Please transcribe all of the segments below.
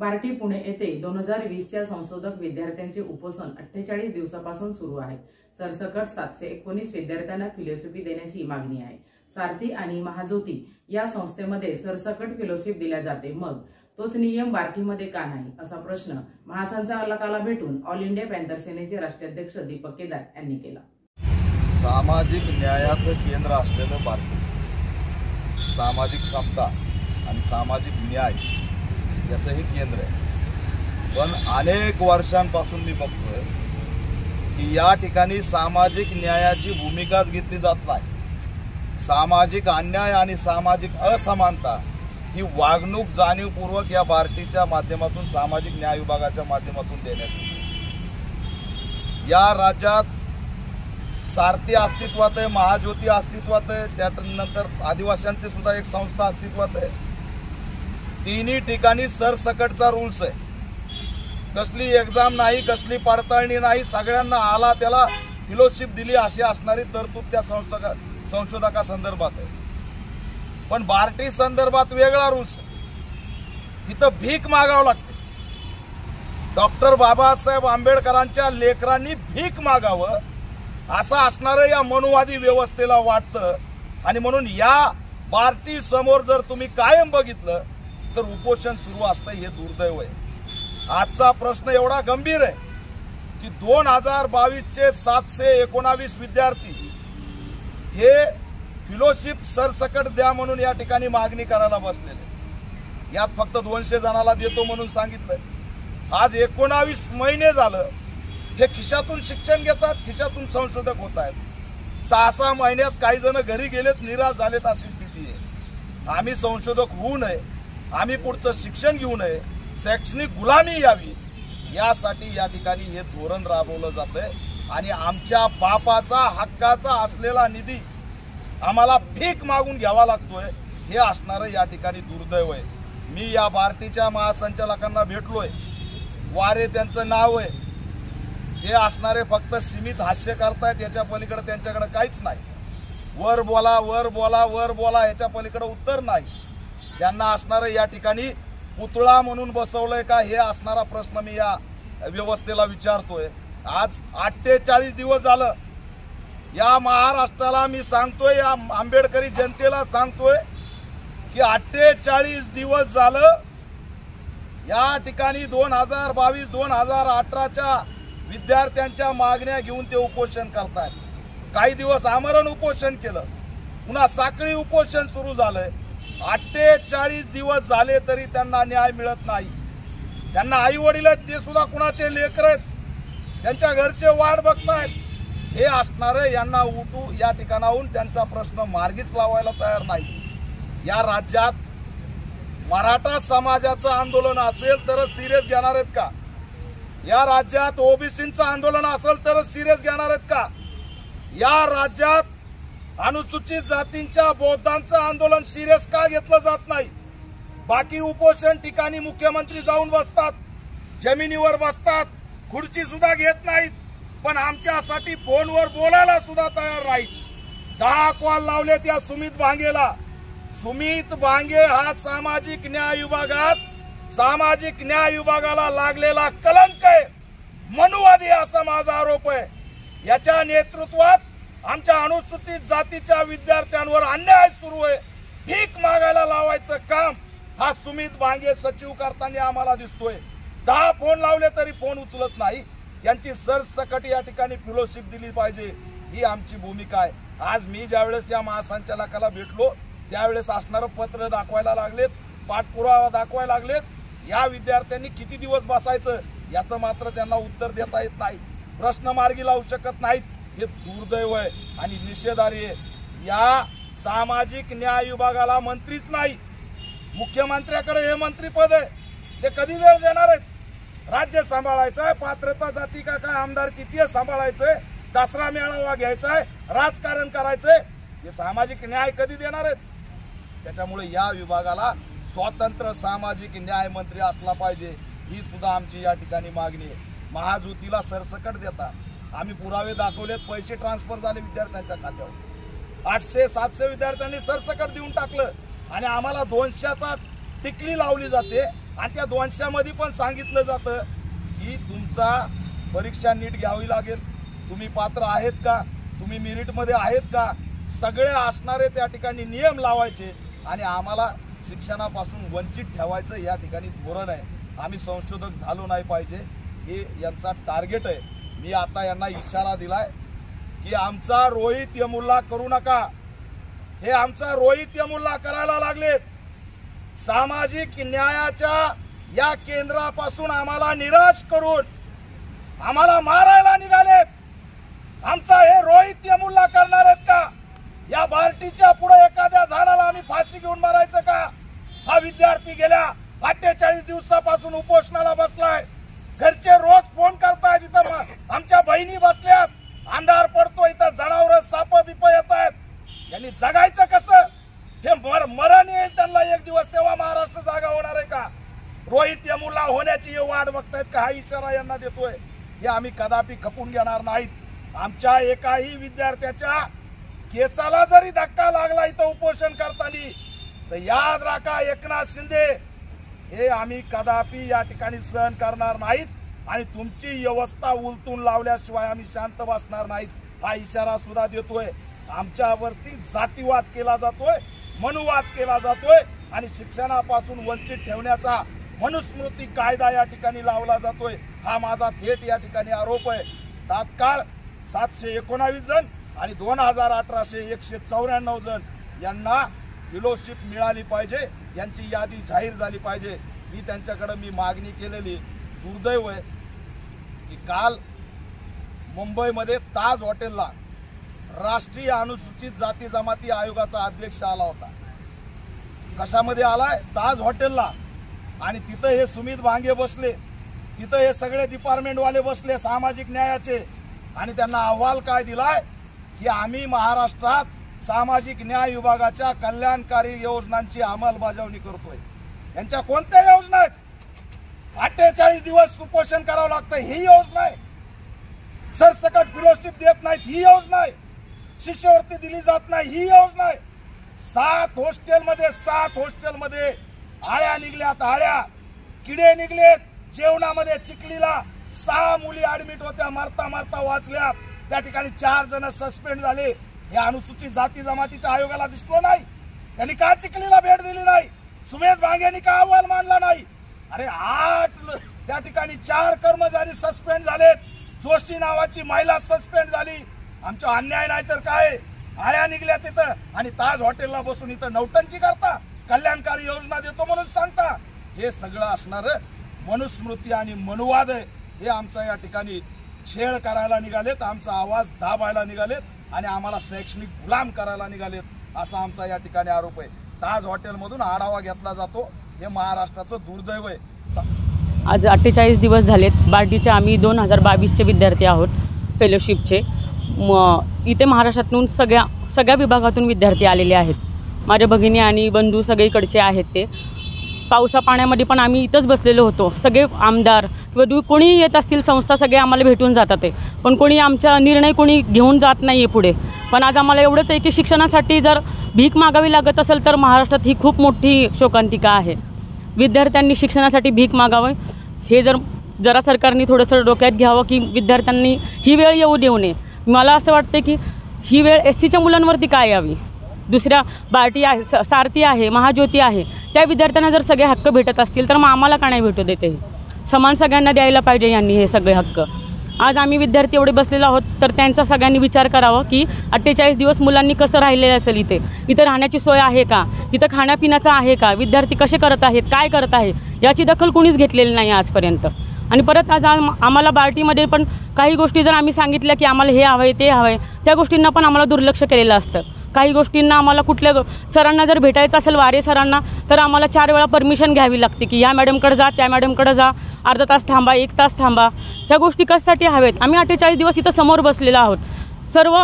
बार्टी पुणे येथे 2020च्या संशोधक विद्यार्थ्यांचे उपोषण 48 दिवसापासून सुरू आहे। सरसकट 719 विद्यार्थ्यांना फेलोशिप देण्याची मागणी आहे। सारथी आणि महाज्योती या संस्थेमध्ये सरसकट फेलोशिप दिल्या जाते, मग तोच नियम बार्टीमध्ये का नाही, असा प्रश्न महासंचालकाला भेटून ऑल इंडिया पॅंथर सेनेचे राष्ट्राध्यक्ष दीपक केदार यांनी केला। सामाजिक न्यायाचं केंद्र असलेलं बार्टी, सामाजिक समता आणि सामाजिक न्याय याचं हे केंद्र आहे। पण अनेक वर्षांपासून मी बघतोय की या ठिकाणी सामाजिक न्यायाची भूमिकाच घेतली जात नाही। सामाजिक अन्याय आणि सामाजिक असमानता ही वागणूक जाणीवपूर्वक या बार्टीच्या माध्यमातून, सामाजिक न्याय विभागाच्या माध्यमातून देण्यात येते। या राज्यात सारथी अस्तित्वात आहे, महाज्योती अस्तित्वात आहे, त्यानंतर आदिवासींची सुद्धा एक संस्था अस्तित्वात आहे। तिन्ही ठिकाणी सरसकटचा रूल्स आहे। कसली एक्झाम नाही, कसली पडताळणी नाही, सगळ्यांना आला त्याला फेलोशिप दिली अशी असणारी तरतूद त्या संशोधका संदर्भात आहे। पण बार्टी संदर्भात वेगळा रूल्स आहे। इथं भीक मागावं लागते। डॉक्टर बाबासाहेब आंबेडकरांच्या लेकरांनी भीक मागावं असं असणारं या मनुवादी व्यवस्थेला वाटतं, आणि म्हणून या बार्टी समोर जर तुम्ही कायम बघितलं तर उपोषण सुरू असतं, हे दुर्दैव आहे। आजचा प्रश्न एवढा गंभीर आहे की 2022चे 719 विद्यार्थी हे फेलोशिप सरसकट द्या म्हणून या ठिकाणी मागणी करायला बसलेले। यात फक्त 200 जणांना देतो म्हणून सांगितलंय। आज 19 महिने झालं हे खिशातून शिक्षण घेतात, खिशातून संशोधक होत आहेत। 6 महिन्यात काही जण घरी गेलेत, निराश झालेत, अशी स्थिती आहे। आम्ही संशोधक होऊ नये, आम्ही पुढचं शिक्षण घेऊ नये, शैक्षणिक गुलामी यावी यासाठी या ठिकाणी हे धोरण राबवलं जातंय, आणि आमच्या बापाचा हक्काचा असलेला निधी आम्हाला भीक मागून घ्यावा लागतोय, हे असणारं या ठिकाणी दुर्दैव आहे। मी या बार्टीच्या महासंचालकांना भेटलोय, वारे त्यांचं नाव आहे। हे असणारे फक्त सीमित हास्य करतायत, याच्या पलीकडे त्यांच्याकडे काहीच नाही। वर बोला वर बोला वर बोला, याच्या पलीकडे उत्तर नाही। त्यांना असणारं या ठिकाणी पुतळा म्हणून बसवलंय का, हे असणारा प्रश्न मी या व्यवस्थेला विचारतोय। आज 48 दिवस झालं या महाराष्ट्राला मी सांगतोय, या आंबेडकरी जनतेला सांगतोय की 48 दिवस झालं या ठिकाणी 2022-2018च्या विद्यार्थ्यांच्या मागण्या घेऊन ते उपोषण करतात। काही दिवस आमरण उपोषण केलं, पुन्हा साखळी उपोषण सुरू झालंय। 48 दिवस झाले तरी त्यांना न्याय मिळत नाही। त्यांना आई वडील आहेत, ते सुद्धा कुणाचे लेकर आहेत, त्यांच्या घरचे वाट बघतायत। हे असणारे यांना उठू या ठिकाणाहून त्यांचा प्रश्न मार्गीच लावायला तयार नाही। या राज्यात मराठा समाजाचं आंदोलन असेल तरच सिरियस घेणार आहेत का? या राज्यात ओबीसींचं आंदोलन असेल तरच सिरियस घेणार आहेत का? या राज्यात अनुसूचित जातींच्या बौद्धांचं आंदोलन सिरियस का घेतलं जात नाही? बाकी उपोषण ठिकाणी मुख्यमंत्री जाऊन बसतात, जमिनीवर बसतात, खुर्ची सुद्धा घेत नाहीत, पण आमच्यासाठी फोनवर बोलायला सुद्धा तयार नाहीत। 10 कॉल लावले त्या सुमित भांगेला। सुमित भांगे हा सामाजिक न्याय विभागाला लागलेला कलंक आहे, मनुवादी असा माझा आरोप आहे। याच्या नेतृत्वात आमच्या अनुसूचित जातीच्या विद्यार्थ्यांवर अन्याय सुरू आहे। भीक मागायला लावायचं काम हा सुमित भांगे सचिव करताना आम्हाला दिसतोय। 10 फोन लावले तरी फोन उचलत नाही। यांची सरसकट या ठिकाणी फेलोशिप दिली पाहिजे, ही आमची भूमिका आहे। आज मी ज्यावेळेस या महासंचालकाला भेटलो त्यावेळेस असणारं पत्र दाखवायला लागलेत, पाठपुरावा दाखवायला लागलेत। या विद्यार्थ्यांनी किती दिवस बसायचं याचं मात्र त्यांना उत्तर देता येत नाही, प्रश्न मार्गी लावू शकत नाहीत। हे दुर्दैव आहे आणि निषेधार्ह आहे। या सामाजिक न्याय विभागाला मंत्रीच नाही, मुख्यमंत्र्याकडे हे मंत्रीपद आहे, ते कधी वेळ देणार आहेत? राज्य सांभाळायचंय, पात्रता जाती का काय आमदार किती सांभाळायचंय, दसरा मेळावा घ्यायचाय, राजकारण करायचंय, हे सामाजिक न्याय कधी देणार आहेत? त्याच्यामुळे या विभागाला स्वतंत्र सामाजिक न्याय मंत्री असला पाहिजे, ही सुद्धा आमची या ठिकाणी मागणी आहे। महाज्योतीला सरसकट देता, आम्ही पुरावे दाखवलेत, पैसे ट्रान्सफर झाले विद्यार्थ्यांच्या खात्यावर। 800-700 विद्यार्थ्यांनी सरसकट देऊन टाकलं, आणि आम्हाला 200चा टिकली लावली जाते आणि त्या 200 मध्ये पण सांगितलं जातं की तुमचा परीक्षा नीट घ्यावी लागेल, तुम्ही पात्र आहेत का, तुम्ही मेरिटमध्ये आहेत का, सगळे असणारे त्या ठिकाणी नियम लावायचे आणि आम्हाला शिक्षणापासून वंचित ठेवायचं या ठिकाणी धोरण आहे। आम्ही संशोधक झालो नाही पाहिजे हे यांचा टार्गेट आहे। मी आता यांना इशारा दिलाय की आमचा रोहित यमुल्ला करू नका, हे आमचा रोहित यमुल्ला करायला लागलेत। सामाजिक न्यायाच्या या केंद्रापासून आम्हाला निराश करून आम्हाला मारायला निघालेत। आमचा हे रोहित यमुल्ला करणार आहेत का? या बार्टीच्या पुढे एखाद्या झाडाला आम्ही फाशी घेऊन मारायचं का? हा विद्यार्थी गेल्या 48 दिवसापासून उपोषणाला बसलाय। घरचे रोज फोन करतायत, इथं आमच्या बहिणी बसल्यात, अंधार पडतो, इथं जनावर साप बिप येत आहेत, यांनी जगायचं कसं? हे मरण येईल त्यांना एक दिवस, तेव्हा महाराष्ट्र जागा होणार आहे का? रोहित यमुल्ला होण्याची वाट बघतायत का? हा इशारा यांना देतोय। हे आम्ही कदापि खपून घेणार नाहीत। आमच्या एकाही विद्यार्थ्याच्या केसाला जरी धक्का लागला इथं उपोषण करताना तर याद राखा, एकनाथ शिंदे हे आम्ही कदापि या ठिकाणी सहन करणार नाहीत आणि तुमची व्यवस्था उलटून लावल्याशिवाय आम्ही शांत बसणार नाहीत, हा इशारा सुद्धा देतोय। आमच्यावरती जातीवाद केला जातोय, मनुवाद केला जातोय आणि शिक्षणापासून वंचित ठेवण्याचा मनुस्मृती कायदा या ठिकाणी लावला जातोय, हा माझा थेट या ठिकाणी आरोप आहे। तात्काळ 719 जण आणि 2018 194 जण यांना फेलोशिप मिळाली पाहिजे, यांची यादी जाहीर झाली पाहिजे। मी त्यांच्याकडे मागणी केलेली। दुर्दैव आहे की काल मुंबईमध्ये ताज हॉटेलला राष्ट्रीय अनुसूचित जाती जमाती आयोगाचा अध्यक्ष आला होता। कशामध्ये आलाय? ताज हॉटेलला। आणि तिथं हे सुमित भांगे बसले, तिथं हे सगळे डिपार्टमेंट वाले बसले सामाजिक न्यायाचे, आणि त्यांना अहवाल काय दिलाय की आम्ही महाराष्ट्रात सामाजिक न्याय विभागाच्या कल्याणकारी योजनांची अंमलबजावणी करतोय। यांच्या कोणत्या योजना आहेत? 48 दिवस उपोषण करावं लागतं ही योजना आहे, सरसकट फेलोशिप देत नाहीत ही योजना आहे, शिष्यवृत्ती दिली जात नाही ही योजना आहे। 7 हॉस्टेलमध्ये आळ्या निघल्यात, आळ्या किडे निघलेत, जेवणामध्ये चिखलीला 6 मुली ऍडमिट होत्या, मरता मरता वाचल्यात, त्या ठिकाणी 4 जण सस्पेंड झाले। हे अनुसूचित जाती जमातीच्या आयोगाला दिसलं नाही, त्यांनी का चिखलीला भेट दिली नाही? सुमेध भांगेंनी का अहवाल मांडला नाही? अरे 8 त्या ठिकाणी 4 कर्मचारी सस्पेंड झालेत, जोशी नावाची महिला सस्पेंड झाली। आमचा अन्याय नाही तर काय? आळ्या निघल्या तिथं आणि ताज हॉटेलला बसून इथं नौटंकी करता, कल्याणकारी योजना देतो म्हणून सांगता। हे सगळं असणार मनुस्मृती आणि मनुवाद आहे। हे आमचा या ठिकाणी छेड करायला निघालेत, आमचा आवाज दाबायला निघालेत आणि आम्हाला शैक्षणिक गुलाम करायला निघालेत, असा आमचा या ठिकाणी आरोप आहे। ताज हॉटेलमधून आढावा घेतला जातो, हे महाराष्ट्राचं दुर्दैव आहे। आज 48 दिवस झालेत। बार्टीचे आम्ही 2022चे विद्यार्थी आहोत फेलोशिपचे। इथे महाराष्ट्रातून सगळ्या विभागातून विद्यार्थी आलेले आहेत। माझ्या भगिनी आणि बंधू सगळीकडचे आहेत। ते पावसा पाण्यामध्ये पण आम्ही इथंच बसलेलो होतो। सगळे आमदार किंवा कोणी येत असतील संस्था सगळे आम्हाला भेटून जातात आहे, पण कोणी आमचा निर्णय कोणी घेऊन जात नाही आहे पुढे। पण आज आम्हाला एवढंच आहे की शिक्षणासाठी जर भीक मागावी लागत असेल तर महाराष्ट्रात ही खूप मोठी शोकांतिका आहे। विद्यार्थ्यांनी शिक्षणासाठी भीक मागावं, हे जरा सरकारने थोडंसं डोक्यात घ्यावं की विद्यार्थ्यांनी ही वेळ येऊ देऊ नये। मला असं वाटते की ही वेळ एसटीच्या मुलांवरती काय यावी? दुसऱ्या बार्टी आहे, सारथी आहे, महाज्योती आहे, त्या विद्यार्थ्यांना जर सगळे हक्क भेटत असतील तर मग आम्हाला का नाही भेटू देते? समान सगळ्यांना द्यायला पाहिजे यांनी हे सगळे हक्क। आज आम्ही विद्यार्थी एवढे बसलेलो आहोत तर त्यांचा सगळ्यांनी विचार करावा की 48 दिवस मुलांनी कसं राहिलेलं असेल, इथे राहण्याची सोय आहे का, इथं खाण्यापिण्याचं आहे का, विद्यार्थी कसे करत आहेत, काय करत आहे, याची दखल कोणीच घेतलेली नाही आजपर्यंत। आणि परत आज आम्हाला बार्टीमध्ये पण काही गोष्टी जर आम्ही सांगितल्या की आम्हाला हे हवं आहे ते हवं आहे, त्या गोष्टींना पण आम्हाला दुर्लक्ष केलेलं असतं। काही गोष्टींना आम्हाला कुठल्या सरांना जर भेटायचं असेल, वारे सरांना, तर आम्हाला 4 वेळा परमिशन घ्यावी लागते की या मॅडमकडे जा, त्या मॅडमकडे जा, अर्धा तास थांबा, 1 तास थांबा। ह्या गोष्टी कशासाठी हवेत? आम्ही 48 दिवस इथं समोर बसलेलो आहोत। सर्व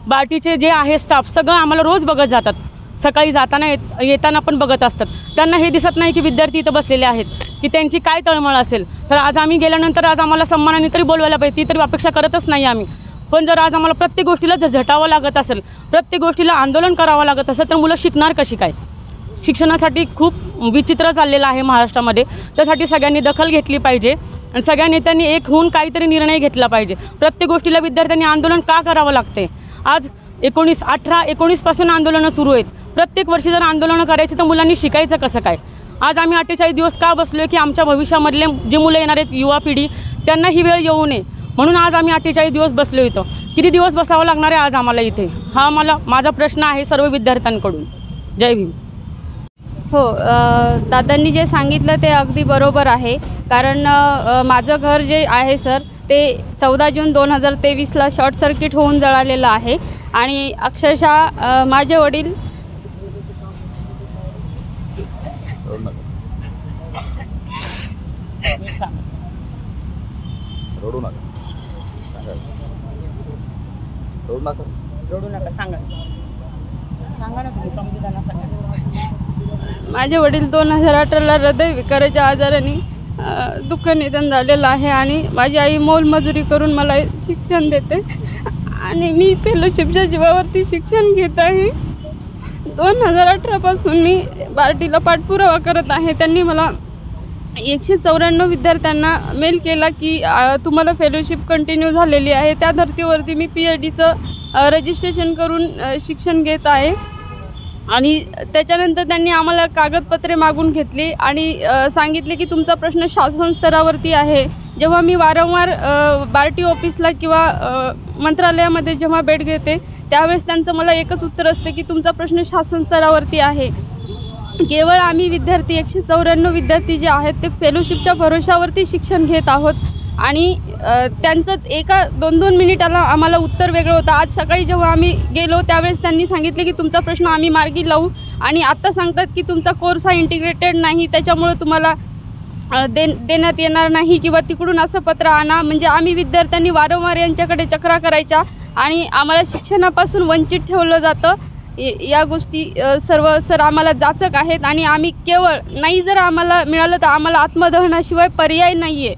बार्टीचे जे आहे स्टाफ सगळं आम्हाला रोज बघत जातात, सकाळी जाताना येताना पण बघत असतात। त्यांना हे दिसत नाही की विद्यार्थी इथं बसलेले आहेत, की त्यांची काय तळमळ असेल। तर आज आम्ही गेल्यानंतर आज आम्हाला सन्मानाने तरी बोलवायला पाहिजे, ती तरी अपेक्षा करतच नाही आम्ही। पण जर आज आम्हाला प्रत्येक गोष्टीला झटावं लागत असेल, प्रत्येक गोष्टीला आंदोलन करावं लागत असेल तर मुलं शिकणार कशी काय? शिक्षणासाठी खूप विचित्र चाललेलं आहे महाराष्ट्रामध्ये. त्यासाठी सगळ्यांनी दखल घेतली पाहिजे आणि सगळ्या नेत्यांनी एक होऊन काहीतरी निर्णय घेतला पाहिजे. प्रत्येक गोष्टीला विद्यार्थ्यांनी आंदोलन का करावं लागते? आज 18-19 पासून आंदोलनं सुरू आहेत. प्रत्येक वर्षी जर आंदोलनं करायची तर मुलांनी शिकायचं कसं काय? आज आम्ही 48 दिवस का बसलो आहे की आमच्या भविष्यामधले जे मुलं येणार आहेत, युवा पिढी, त्यांना ही वेळ येऊ नये म्हणून आज आम्ही 48 दिवस बसलो इथं. किती दिवस बसावं लागणार आहे आज आम्हाला इथे? हा माझा प्रश्न आहे सर्व विद्यार्थ्यांकडून. जय भीम. हो, दादांनी जे सांगितलं ते अगदी बरोबर आहे. कारण माझं घर जे आहे सर, ते 14 जून 2023ला शॉर्ट सर्किट होऊन जळालेलं आहे आणि अक्षरशः माझे वडील रडू नका सांगा ना तुम्ही समजून सांगा. माझे वडील 2018ला हृदयविकाराच्या आजाराने दुःख निधन झालेलं आहे आणि माझी आई मोलमजुरी करून मला शिक्षण देते आणि मी फेलोशिपच्या जीवावरती शिक्षण घेत आहे. 2018पासून मी बार्टीला पाठपुरावा करत आहे. त्यांनी मला 194 विद्यार्थ्यांना मेल केला की तुम्हाला फेलोशिप कंटिन्यू झालेली आहे. त्या धर्तीवरती मी PhDचं रजिस्ट्रेशन करून शिक्षण घेत आहे आणि त्याच्यानंतर त्यांनी आम्हाला कागदपत्रे मागून घेतली आणि सांगितले की तुमचा प्रश्न शासन स्तरावरती आहे. जेव्हा मी वारंवार बार्टी ऑफिसला किंवा मंत्रालयामध्ये जेव्हा भेट घेते त्यावेळेस त्यांचं मला एकच उत्तर असते की तुमचा प्रश्न शासन स्तरावरती आहे. केवळ आम्ही विद्यार्थी 194 विद्यार्थी जे आहेत ते फेलोशिपच्या भरोशावरती शिक्षण घेत आहोत आणि त्यांचं 1-2 मिनिटाला आम्हाला उत्तर वेगळं होतं. आज सकाळी जेव्हा आम्ही गेलो त्यावेळेस त्यांनी सांगितले की तुमचा प्रश्न आम्ही मार्गी लावू आणि आत्ता सांगतात की तुमचा कोर्स हा इंटिग्रेटेड नाही, त्याच्यामुळे तुम्हाला देण्यात येणार नाही किंवा तिकडून असं पत्र आणा. म्हणजे आम्ही विद्यार्थ्यांनी वारंवार यांच्याकडे चक्रा करायच्या आणि आम्हाला शिक्षणापासून वंचित ठेवलं जातं. या गोष्टी सर्व सर आम्हाला जाचक आहेत आणि आम्ही केवळ नाही जर आम्हाला मिळालं तर आम्हाला आत्मदहनाशिवाय पर्याय नाही आहे.